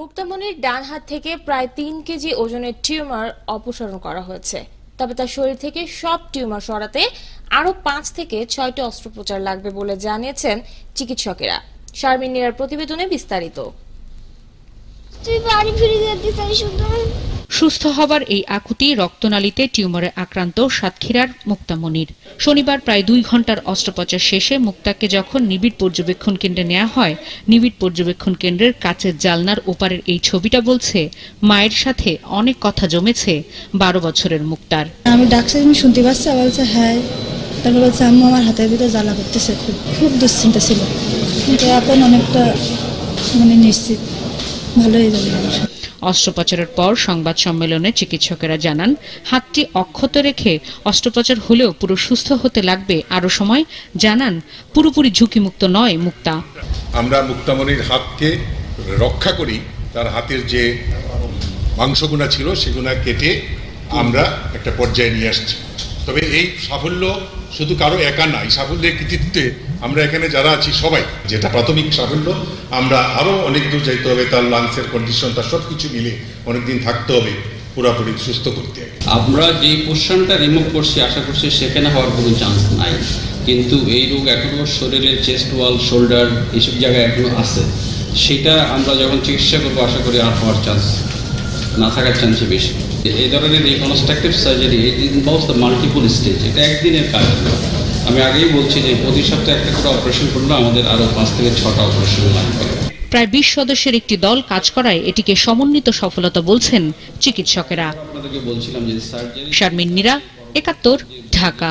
মুক্তামনির ডান হাত থেকে প্রায় ৩ কেজি ওজনের টিউমার অপসারণ করা হয়েছে। তবে তার শরীর থেকে সব টিউমার সরাতে আরো ৫ থেকে ৬টি অস্ত্রোপচার লাগবে বলে জানিয়েছেন চিকিৎসকেরা। শারমিন নীরার প্রতিবেদনে বিস্তারিত। সুস্থ হবার এই আকুতি রক্তনালীতে টিউমারে আক্রান্ত সাতক্ষীরার মুক্তামনির। শনিবার প্রায় ২ ঘন্টার অস্ত্রোপচার শেষে মুক্তাকে যখন নিবিড় পর্যবেক্ষণ কেন্দ্রে নেওয়া হয়, নিবিড় পর্যবেক্ষণ কেন্দ্রের কাচের জালনার ওপারের এই ছবিটা বলছে মায়ের সাথে অনেক কথা জমেছে ১২ বছরের মুক্তার। আমি ডাকছি, আমি শুনতে পাচ্ছি, বলছে হ্যাঁ, তারপর বলছে আম্মু আমার হাতের ভিতরে জ্বালা করতেছে, খুব দুশ্চিন্তা ছিল, কিন্তু এখন অনেকটা নিশ্চিত ভালো হয়ে যাবে। অস্ত্রোপচারের পর সংবাদ সম্মেলনে চিকিৎসকেরা জানান, হাতটি অক্ষত রেখে অস্ত্রোপচার হলেও পুরো সুস্থ হতে লাগবে আরো সময়। জানান, পুরোপুরি ঝুঁকিমুক্ত নয় মুক্তা। আমরা মুক্তামনির হাতকে রক্ষা করি, তার হাতের যে মাংসগুনা ছিল সেগুনা কেটে আমরা একটা পর্যায়ে নিয়ে আসছি। তবে এই সাফল্য শুধু কারো একা না, এই সাফল্যের কৃতিত্বে আমরা এখানে যারা আছি সবাই, যেটা প্রাথমিক সাফল্য, আমরা আরো অনেক দূর যাইতে হবে। তার লাংসের কন্ডিশন, তার সবকিছু মিলে অনেকদিন থাকতে হবে পুরোপুরি সুস্থ করতে। আমরা যে পোর্শনটা রিমুভ করছি, আশা করছি সেখানে হওয়ার কোনো চান্স নাই, কিন্তু এই রোগ এখনো শরীরের চেস্ট ওয়াল, শোল্ডার এইসব জায়গায় এখনো আছে। সেটা আমরা যখন চিকিৎসা করবো আশা করি আর হওয়ার চান্স না থাকার চান্সই বেশি। এই ধরনের reconstructive surgery involves the multiple stage, এটা একদিনের কাজ। আমি আগেই বলছি যে প্রতি সপ্তাহে একটা করে অপারেশন করলে আমাদের আরো ৫ থেকে ৬টা অপারেশন লাগবে। প্রায় ২০ সদস্যের একটি দল কাজ করায় এটিকে সমন্বিত সফলতা বলছেন চিকিৎসকেরা। আপনাদেরকে বলছিলাম যে সার্জারি। শারমিন নীরা, ৭১, ঢাকা।